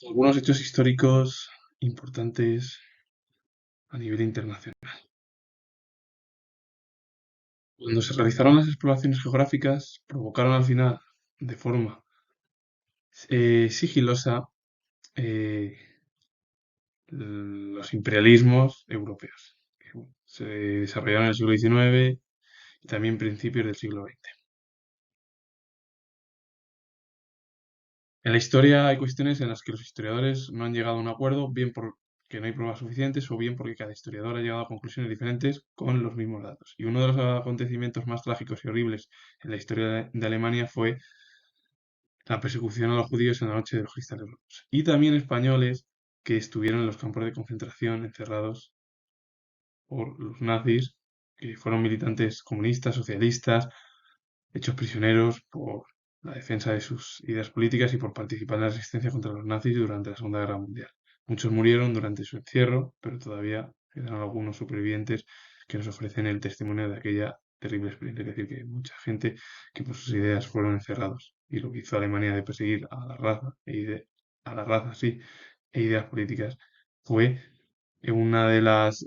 Algunos hechos históricos importantes a nivel internacional. Cuando se realizaron las exploraciones geográficas, provocaron al final, de forma sigilosa, eh, los imperialismos europeos, que bueno, se desarrollaron en el siglo XIX y también principios del siglo XX. En la historia hay cuestiones en las que los historiadores no han llegado a un acuerdo, bien porque no hay pruebas suficientes o bien porque cada historiador ha llegado a conclusiones diferentes con los mismos datos. Y uno de los acontecimientos más trágicos y horribles en la historia de Alemania fue la persecución a los judíos en la Noche de los Cristales Rotos. Y también españoles que estuvieron en los campos de concentración encerrados por los nazis, que fueron militantes comunistas, socialistas, hechos prisioneros por la defensa de sus ideas políticas y por participar en la resistencia contra los nazis durante la Segunda Guerra Mundial. Muchos murieron durante su encierro, pero todavía quedan algunos supervivientes que nos ofrecen el testimonio de aquella terrible experiencia. Es decir, que mucha gente que por sus ideas fueron encerrados. Y lo que hizo Alemania de perseguir a la raza, a la raza, sí, e ideas políticas, fue una de las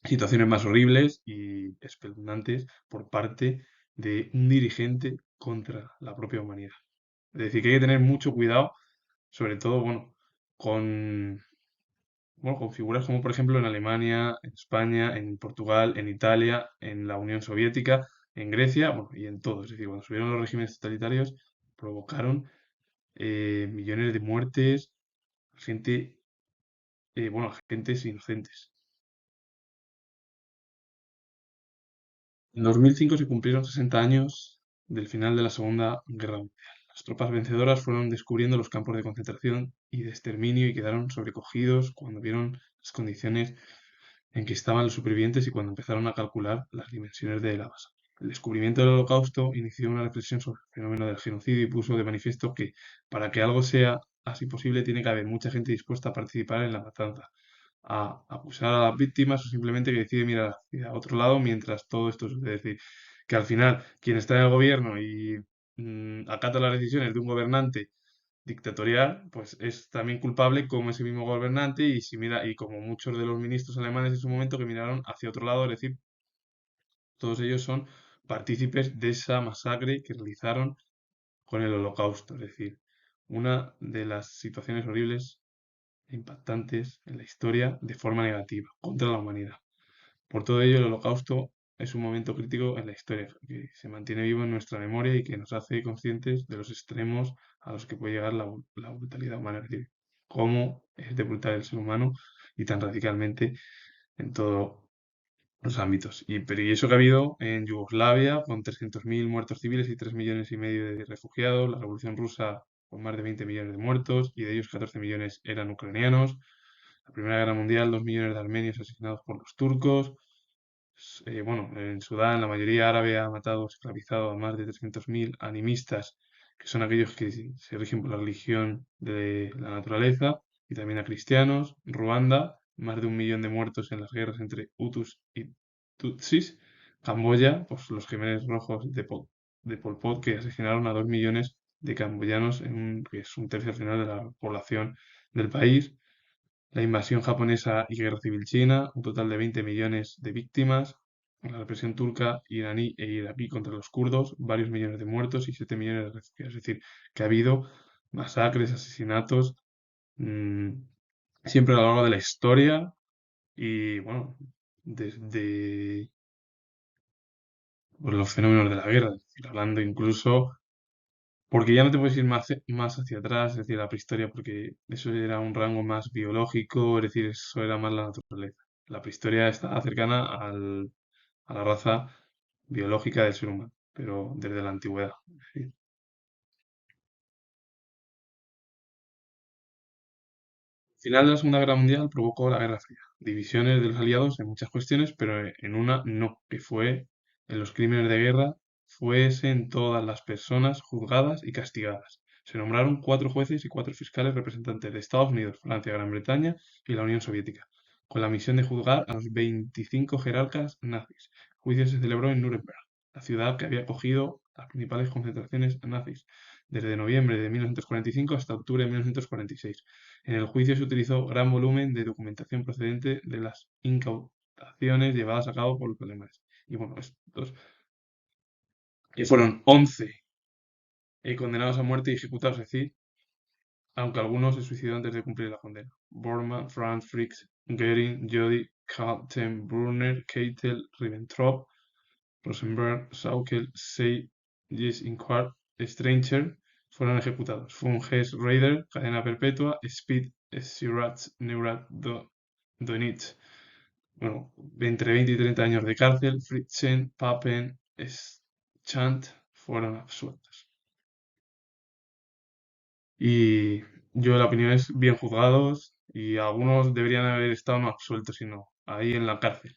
situaciones más horribles y espeluznantes por parte de un dirigente contra la propia humanidad. Es decir, que hay que tener mucho cuidado, sobre todo, con figuras como, por ejemplo, en Alemania, en España, en Portugal, en Italia, en la Unión Soviética, en Grecia, bueno, y en todo. Es decir, cuando subieron los regímenes totalitarios, provocaron millones de muertes, gente, gentes inocentes. En 2005 se cumplieron 60 años del final de la Segunda Guerra Mundial. Las tropas vencedoras fueron descubriendo los campos de concentración y de exterminio y quedaron sobrecogidos cuando vieron las condiciones en que estaban los supervivientes y cuando empezaron a calcular las dimensiones de la masa. El descubrimiento del Holocausto inició una reflexión sobre el fenómeno del genocidio y puso de manifiesto que para que algo sea así posible tiene que haber mucha gente dispuesta a participar en la matanza, a acusar a las víctimas o simplemente que decide mirar hacia otro lado mientras todo esto sucede. Es decir, que al final quien está en el gobierno y acata las decisiones de un gobernante dictatorial, pues es también culpable como ese mismo gobernante y si mira, y como muchos de los ministros alemanes en su momento que miraron hacia otro lado, es decir, todos ellos son partícipes de esa masacre que realizaron con el Holocausto, es decir, una de las situaciones horribles e impactantes en la historia de forma negativa contra la humanidad. Por todo ello, el Holocausto es un momento crítico en la historia que se mantiene vivo en nuestra memoria y que nos hace conscientes de los extremos a los que puede llegar la brutalidad humana, es decir, cómo es de brutal el ser humano y tan radicalmente en todos los ámbitos. Y eso que ha habido en Yugoslavia, con 300.000 muertos civiles y 3,5 millones de refugiados, la Revolución Rusa con más de 20 millones de muertos y de ellos 14 millones eran ucranianos, la Primera Guerra Mundial, 2 millones de armenios asesinados por los turcos, en Sudán la mayoría árabe ha matado o esclavizado a más de 300.000 animistas, que son aquellos que se rigen por la religión de la naturaleza, y también a cristianos. Ruanda, más de 1 millón de muertos en las guerras entre Hutus y Tutsis. Camboya, pues los Gemelos Rojos de Pol Pot, que asesinaron a 2 millones de camboyanos, que es un tercio al final de la población del país. La invasión japonesa y guerra civil china, un total de 20 millones de víctimas. La represión turca, iraní e iraquí contra los kurdos, varios millones de muertos y 7 millones de refugiados. Es decir, que ha habido masacres, asesinatos, mm, siempre a lo largo de la historia y, bueno, desde pues, los fenómenos de la guerra, es decir, hablando incluso porque ya no te puedes ir más hacia atrás, es decir, la prehistoria, porque eso era un rango más biológico, es decir, eso era más la naturaleza. La prehistoria está cercana a la raza biológica del ser humano, pero desde la antigüedad. Es decir, el final de la Segunda Guerra Mundial provocó la Guerra Fría, divisiones de los aliados en muchas cuestiones, pero en una no, que fue en los crímenes de guerra, fuesen todas las personas juzgadas y castigadas. Se nombraron 4 jueces y 4 fiscales representantes de Estados Unidos, Francia, Gran Bretaña y la Unión Soviética, con la misión de juzgar a los 25 jerarcas nazis. El juicio se celebró en Nuremberg. la ciudad que había acogido las principales concentraciones nazis, desde noviembre de 1945 hasta octubre de 1946. En el juicio se utilizó gran volumen de documentación procedente de las incautaciones llevadas a cabo por los alemanes. Y bueno, estos que fueron 11 condenados a muerte y ejecutados, es decir, aunque algunos se suicidó antes de cumplir la condena. Bormann, Franz, Fritz, Goering, Jody, Kaltenbrunner, Keitel, Ribbentrop, Rosenberg, Saukel, Seyges Inquart, Stranger fueron ejecutados. Von Hess Raider, cadena perpetua, Speed, Sirach, Neurat, Donitz. Bueno, entre 20 y 30 años de cárcel. Fritzen, Papen, Schant fueron absueltos. Y yo la opinión es bien juzgados y algunos deberían haber estado no absueltos, sino ahí en la cárcel.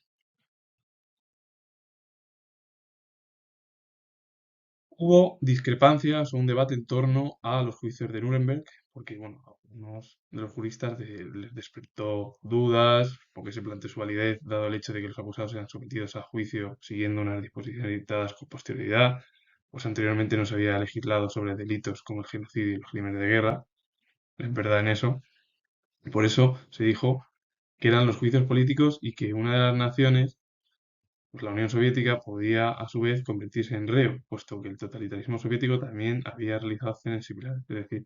Hubo discrepancias o un debate en torno a los juicios de Nuremberg, porque bueno, a algunos de los juristas les despertó dudas, porque se planteó su validez, dado el hecho de que los acusados eran sometidos a juicio siguiendo unas disposiciones dictadas con posterioridad, pues anteriormente no se había legislado sobre delitos como el genocidio y los crímenes de guerra, es verdad en eso, y por eso se dijo que eran los juicios políticos y que una de las naciones, pues la Unión Soviética, podía a su vez convertirse en reo, puesto que el totalitarismo soviético también había realizado acciones similares. Es decir,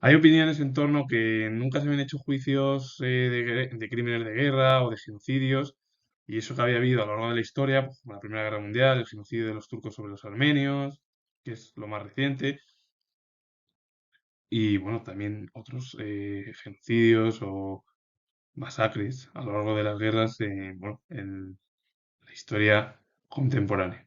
hay opiniones en torno a que nunca se habían hecho juicios de crímenes de guerra o de genocidios, y eso que había habido a lo largo de la historia, pues, como la Primera Guerra Mundial, el genocidio de los turcos sobre los armenios, que es lo más reciente, y bueno, también otros genocidios o masacres a lo largo de las guerras bueno, en la historia contemporánea.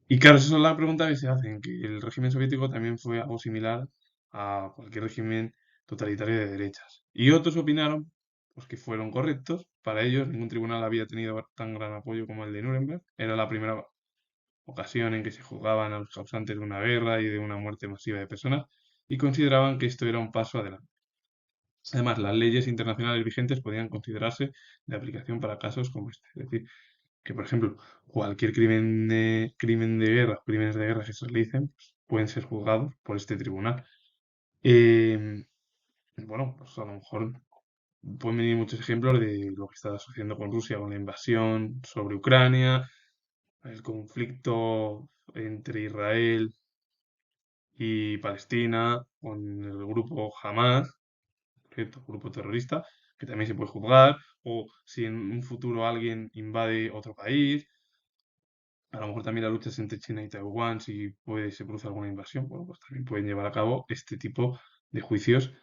Y claro, esa es la pregunta que se hacen, que el régimen soviético también fue algo similar a cualquier régimen totalitario de derechas. Y otros opinaron pues, que fueron correctos. Para ellos, ningún tribunal había tenido tan gran apoyo como el de Nuremberg. Era la primera ocasión en que se juzgaban a los causantes de una guerra y de una muerte masiva de personas, y consideraban que esto era un paso adelante. Además, las leyes internacionales vigentes podían considerarse de aplicación para casos como este. Es decir, que, por ejemplo, cualquier crimen de guerra, crímenes de guerra que se realicen, pues, pueden ser juzgados por este tribunal. Em, bueno, pues a lo mejor pueden venir muchos ejemplos de lo que está sucediendo con Rusia, con la invasión sobre Ucrania, el conflicto entre Israel y Palestina, con el grupo Hamas, cierto grupo terrorista, que también se puede juzgar, o si en un futuro alguien invade otro país, a lo mejor también las luchas entre China y Taiwán, si se produce alguna invasión, bueno, pues también pueden llevar a cabo este tipo de juicios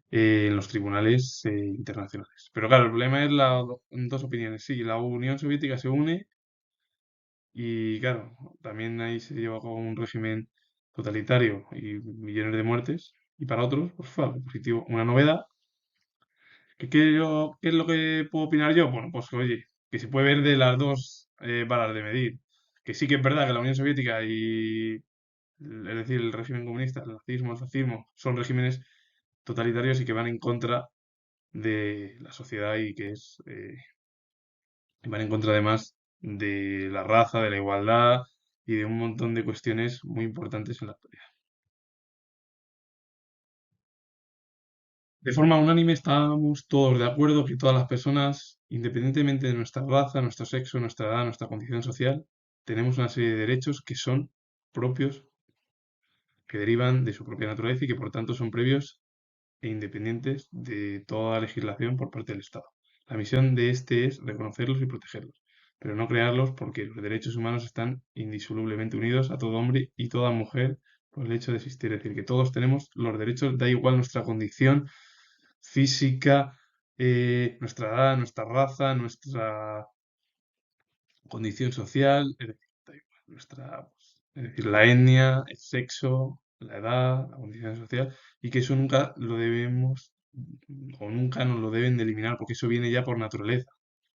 en los tribunales internacionales. Pero claro, el problema es las dos opiniones. Sí, la Unión Soviética se une y claro, también ahí se lleva a cabo un régimen totalitario y millones de muertes. Y para otros, pues fue algo positivo. Una novedad. ¿Qué es lo que puedo opinar yo? Bueno, pues oye, que se puede ver de las dos varas de medir. Que sí que es verdad que la Unión Soviética es decir, el régimen comunista, el nazismo, el fascismo, son regímenes totalitarios y que van en contra de la sociedad y van en contra además de la raza, de la igualdad y de un montón de cuestiones muy importantes en la actualidad. De forma unánime estábamos todos de acuerdo que todas las personas, independientemente de nuestra raza, nuestro sexo, nuestra edad, nuestra condición social, tenemos una serie de derechos que son propios, que derivan de su propia naturaleza y que por tanto son previos e independientes de toda legislación por parte del Estado. La misión de este es reconocerlos y protegerlos, pero no crearlos porque los derechos humanos están indisolublemente unidos a todo hombre y toda mujer por el hecho de existir. Es decir, que todos tenemos los derechos, da igual nuestra condición física, nuestra edad, nuestra raza, nuestra condición social, es decir, da igual, es decir, la etnia, el sexo, la edad, la condición social, y que eso nunca lo debemos o nunca nos lo deben de eliminar, porque eso viene ya por naturaleza,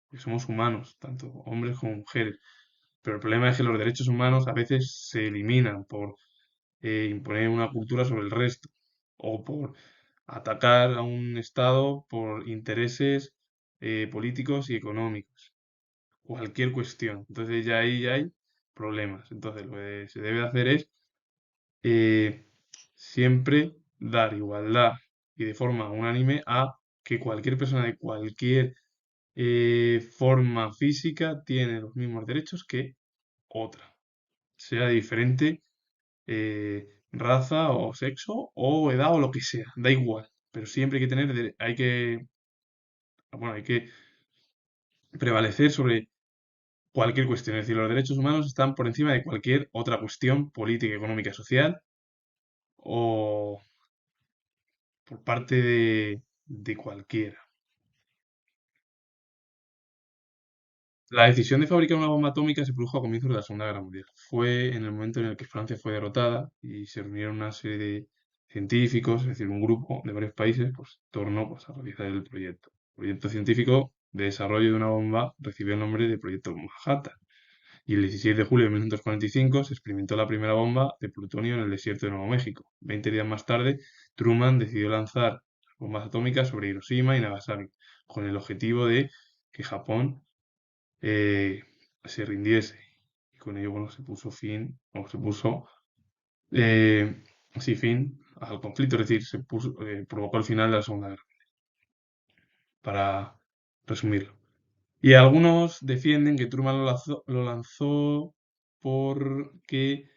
porque somos humanos, tanto hombres como mujeres. Pero el problema es que los derechos humanos a veces se eliminan por imponer una cultura sobre el resto, o por atacar a un Estado por intereses políticos y económicos, cualquier cuestión. Entonces ya ahí ya hay. problemas. Entonces, lo que se debe hacer es eh, siempre dar igualdad y de forma unánime a que cualquier persona de cualquier forma física tiene los mismos derechos que otra, sea de diferente raza o sexo o edad o lo que sea, da igual, pero siempre hay que tener, bueno, hay que prevalecer sobre cualquier cuestión, es decir, los derechos humanos están por encima de cualquier otra cuestión política, económica, social o por parte de cualquiera. La decisión de fabricar una bomba atómica se produjo a comienzos de la Segunda Guerra Mundial. Fue en el momento en el que Francia fue derrotada y se reunieron una serie de científicos, es decir, un grupo de varios países, pues, en torno pues, a realizar el proyecto. El proyecto científico de desarrollo de una bomba recibió el nombre de Proyecto Manhattan. Y el 16 de julio de 1945 se experimentó la primera bomba de plutonio en el desierto de Nuevo México. 20 días más tarde, Truman decidió lanzar bombas atómicas sobre Hiroshima y Nagasaki, con el objetivo de que Japón eh, se rindiese. Y con ello, bueno, se puso fin, o se puso, eh, sí, fin al conflicto, es decir, provocó el final de la Segunda Guerra, para resumirlo. Y algunos defienden que Truman lo lanzó porque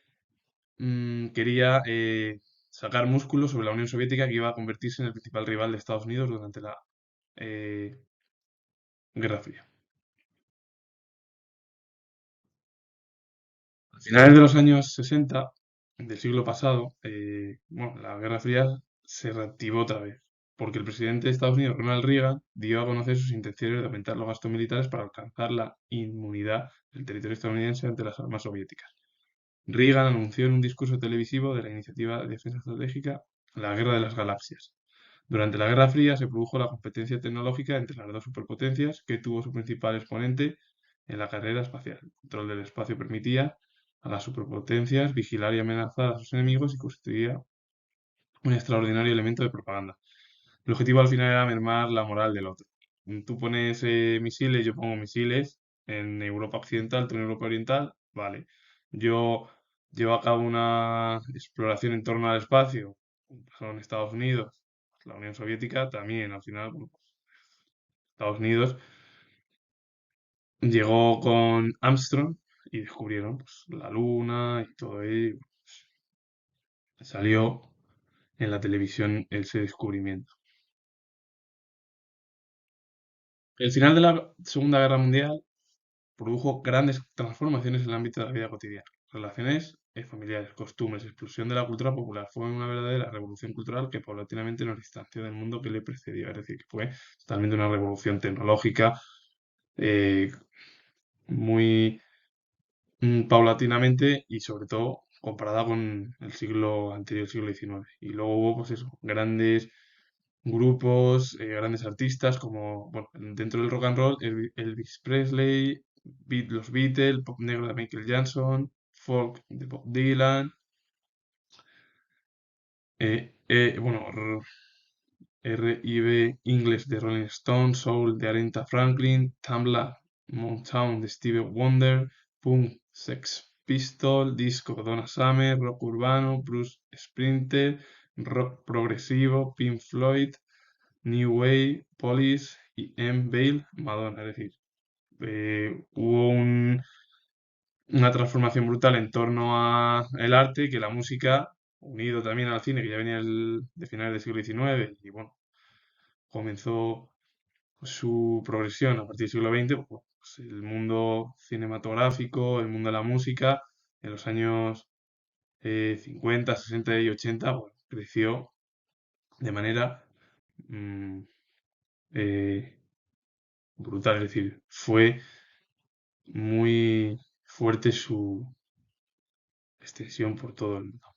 quería sacar músculo sobre la Unión Soviética que iba a convertirse en el principal rival de Estados Unidos durante la eh, Guerra Fría. A finales de los años 60 del siglo pasado, bueno, la Guerra Fría se reactivó otra vez, porque el presidente de Estados Unidos, Ronald Reagan, dio a conocer sus intenciones de aumentar los gastos militares para alcanzar la inmunidad del territorio estadounidense ante las armas soviéticas. Reagan anunció en un discurso televisivo de la Iniciativa de Defensa Estratégica la Guerra de las Galaxias. Durante la Guerra Fría se produjo la competencia tecnológica entre las dos superpotencias, que tuvo su principal exponente en la carrera espacial. El control del espacio permitía a las superpotencias vigilar y amenazar a sus enemigos y constituía un extraordinario elemento de propaganda. El objetivo al final era mermar la moral del otro. Tú pones misiles, yo pongo misiles en Europa Occidental, tú en Europa Oriental, vale. Yo llevo a cabo una exploración en torno al espacio, son Estados Unidos, la Unión Soviética también, al final, bueno, pues, Estados Unidos llegó con Armstrong y descubrieron pues, la Luna y todo ello. Salió en la televisión ese descubrimiento. El final de la Segunda Guerra Mundial produjo grandes transformaciones en el ámbito de la vida cotidiana. Relaciones familiares, costumbres, explosión de la cultura popular. Fue una verdadera revolución cultural que paulatinamente nos distanció del mundo que le precedía. Es decir, que fue totalmente una revolución tecnológica eh, muy paulatinamente y sobre todo comparada con el siglo anterior, el siglo XIX. Y luego hubo, pues eso, grandes grupos, grandes artistas como, bueno, dentro del rock and roll, Elvis Presley, los Beatles, pop negro de Michael Jackson, folk de Bob Dylan, bueno, R&B English de Rolling Stones, Soul de Aretha Franklin, Tumblr, Motown de Stevie Wonder, Punk, Sex Pistols, Disco Donna Summer, Rock urbano, Bruce Springsteen, Rock progresivo, Pink Floyd, New Wave, Police y M. Bale, Madonna. Es decir, hubo una transformación brutal en torno a el arte, que la música, unido también al cine, que ya venía de finales del siglo XIX, y bueno, comenzó su progresión a partir del siglo XX, pues, pues, el mundo cinematográfico, el mundo de la música, en los años 50, 60 y 80, bueno, creció de manera mm, eh, brutal, es decir, fue muy fuerte su extensión por todo el mundo.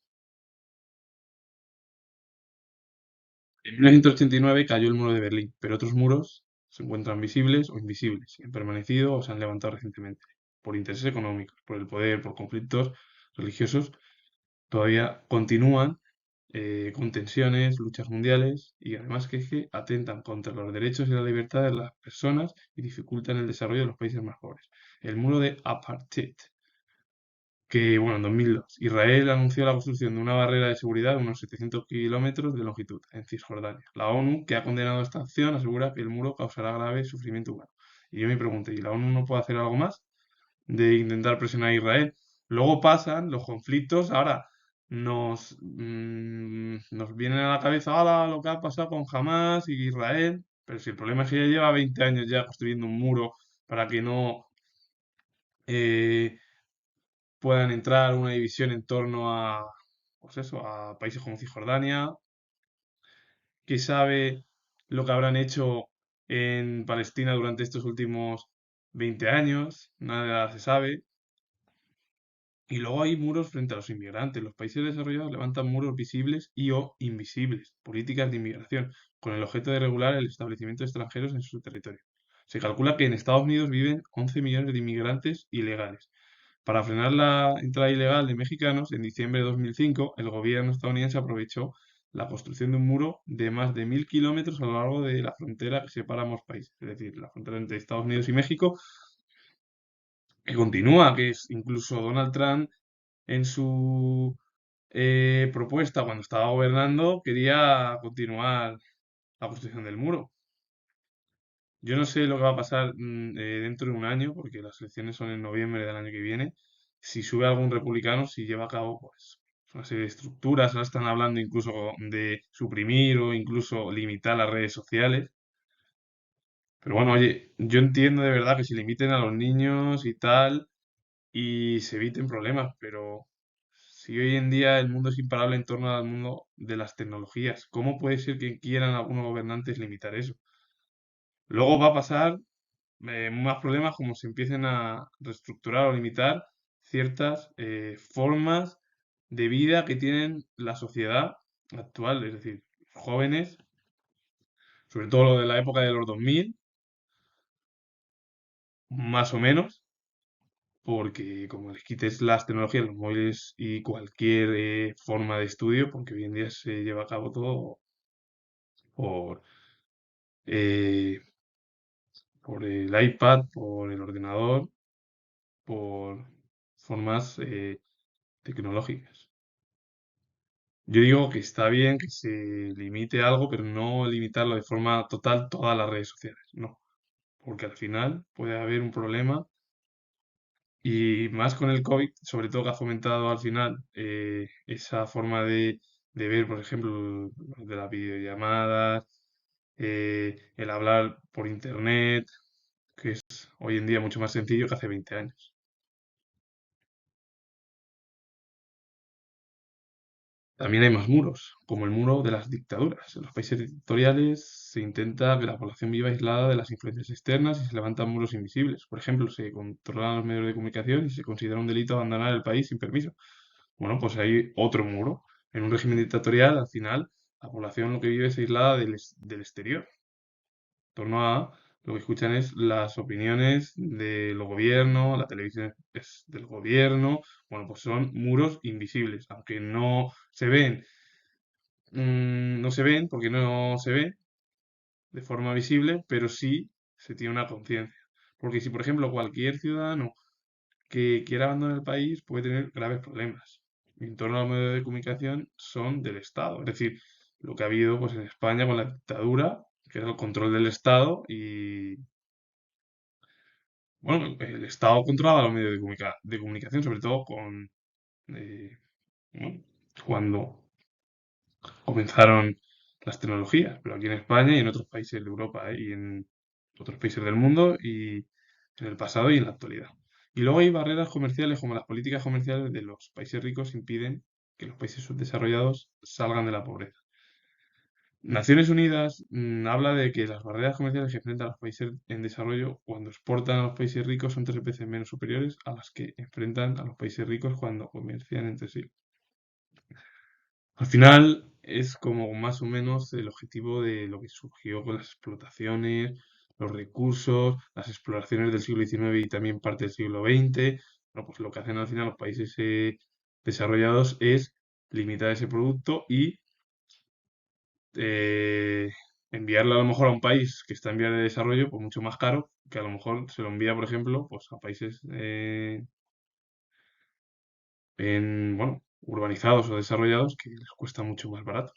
En 1989 cayó el muro de Berlín, pero otros muros se encuentran visibles o invisibles, y han permanecido o se han levantado recientemente, por intereses económicos, por el poder, por conflictos religiosos, todavía continúan con tensiones, luchas mundiales y además que atentan contra los derechos y la libertad de las personas y dificultan el desarrollo de los países más pobres. El muro de Apartheid que, bueno, en 2002, Israel anunció la construcción de una barrera de seguridad de unos 700 kilómetros de longitud en Cisjordania. La ONU, que ha condenado esta acción, asegura que el muro causará grave sufrimiento humano. Y yo me pregunto, ¿y la ONU no puede hacer algo más de intentar presionar a Israel? Luego pasan los conflictos, ahora nos vienen a la cabeza ahora lo que ha pasado con Hamas y Israel, pero si el problema es que ya lleva 20 años ya construyendo un muro para que no eh, puedan entrar una división en torno a, pues eso, a países como Cisjordania, que sabe lo que habrán hecho en Palestina durante estos últimos 20 años, nada se sabe. Y luego hay muros frente a los inmigrantes. Los países desarrollados levantan muros visibles y o invisibles, políticas de inmigración, con el objeto de regular el establecimiento de extranjeros en su territorio. Se calcula que en Estados Unidos viven 11 millones de inmigrantes ilegales. Para frenar la entrada ilegal de mexicanos, en diciembre de 2005, el gobierno estadounidense aprovechó la construcción de un muro de más de 1.000 kilómetros a lo largo de la frontera que separa ambos países, es decir, la frontera entre Estados Unidos y México, que continúa, que es incluso Donald Trump en su propuesta cuando estaba gobernando quería continuar la construcción del muro. Yo no sé lo que va a pasar dentro de un año, porque las elecciones son en noviembre del año que viene. Si sube algún republicano, si lleva a cabo pues una serie de estructuras, ahora están hablando incluso de suprimir o incluso limitar las redes sociales. Pero bueno, oye, yo entiendo de verdad que se limiten a los niños y tal y se eviten problemas, pero si hoy en día el mundo es imparable en torno al mundo de las tecnologías, ¿cómo puede ser que quieran algunos gobernantes limitar eso? Luego va a pasar más problemas como se empiecen a reestructurar o limitar ciertas formas de vida que tienen la sociedad actual, es decir, jóvenes, sobre todo lo de la época de los 2000, más o menos, porque como les quites las tecnologías, los móviles y cualquier forma de estudio, porque hoy en día se lleva a cabo todo por, eh, por el iPad, por el ordenador, por formas tecnológicas. Yo digo que está bien que se limite algo, pero no limitarlo de forma total todas las redes sociales, no, porque al final puede haber un problema y más con el COVID, sobre todo que ha fomentado al final esa forma de ver, por ejemplo, de las videollamadas, el hablar por internet, que es hoy en día mucho más sencillo que hace 20 años. También hay más muros, como el muro de las dictaduras. En los países dictatoriales se intenta que la población viva aislada de las influencias externas y se levantan muros invisibles. Por ejemplo, se controlan los medios de comunicación y se considera un delito abandonar el país sin permiso. Bueno, pues hay otro muro. En un régimen dictatorial, al final, la población lo que vive es aislada del exterior. En torno a lo que escuchan es las opiniones del gobierno, la televisión es del gobierno. Bueno, pues son muros invisibles, aunque no se ven no se ven porque no se ven de forma visible, pero sí se tiene una conciencia. Porque si, por ejemplo, cualquier ciudadano que quiera abandonar el país puede tener graves problemas. Y en torno a los medios de comunicación son del Estado. Es decir, lo que ha habido pues, en España con la dictadura, que era el control del Estado y, bueno, el Estado controlaba los medios de comunicación, sobre todo eh, bueno, cuando comenzaron las tecnologías, pero aquí en España y en otros países de Europa, y en otros países del mundo y en el pasado y en la actualidad. Y luego hay barreras comerciales como las políticas comerciales de los países ricos impiden que los países subdesarrollados salgan de la pobreza. Naciones Unidas habla de que las barreras comerciales que enfrentan los países en desarrollo cuando exportan a los países ricos son 3 veces menos superiores a las que enfrentan a los países ricos cuando comercian entre sí. Al final es como más o menos el objetivo de lo que surgió con las explotaciones, los recursos, las exploraciones del siglo XIX y también parte del siglo XX. Bueno, pues lo que hacen al final los países desarrollados es limitar ese producto y eh, enviarlo a lo mejor a un país que está en vías de desarrollo, pues mucho más caro, que a lo mejor se lo envía, por ejemplo, pues a países bueno, urbanizados o desarrollados que les cuesta mucho más barato.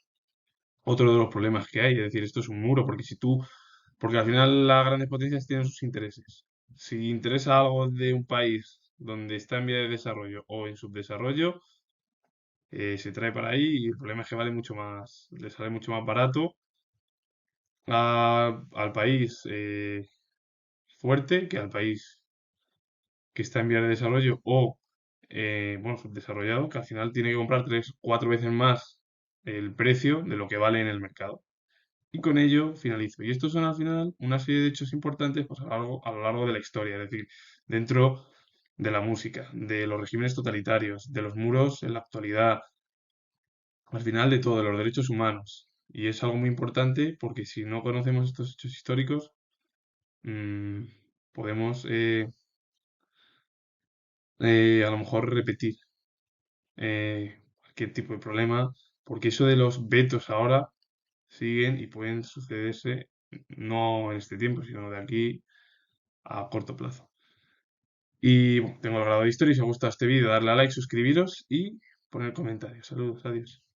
Otro de los problemas que hay, es decir, esto es un muro, porque al final las grandes potencias tienen sus intereses. Si interesa algo de un país donde está en vía de desarrollo o en subdesarrollo, se trae para ahí y el problema es que vale mucho más, le sale mucho más barato al país fuerte que al país que está en vías de desarrollo o, bueno, subdesarrollado, que al final tiene que comprar tres, cuatro veces más el precio de lo que vale en el mercado. Y con ello finalizo. Y estos son al final una serie de hechos importantes pues, a lo largo de la historia, es decir, dentro de la música, de los regímenes totalitarios, de los muros en la actualidad, al final de todo, de los derechos humanos. Y es algo muy importante porque si no conocemos estos hechos históricos, mm, podemos a lo mejor repetir cualquier tipo de problema, porque eso de los vetos ahora siguen y pueden sucederse no en este tiempo, sino de aquí a corto plazo. Y bueno, tengo el grado de historia y si os gusta este vídeo, darle a like, suscribiros y poner comentarios. Saludos, adiós.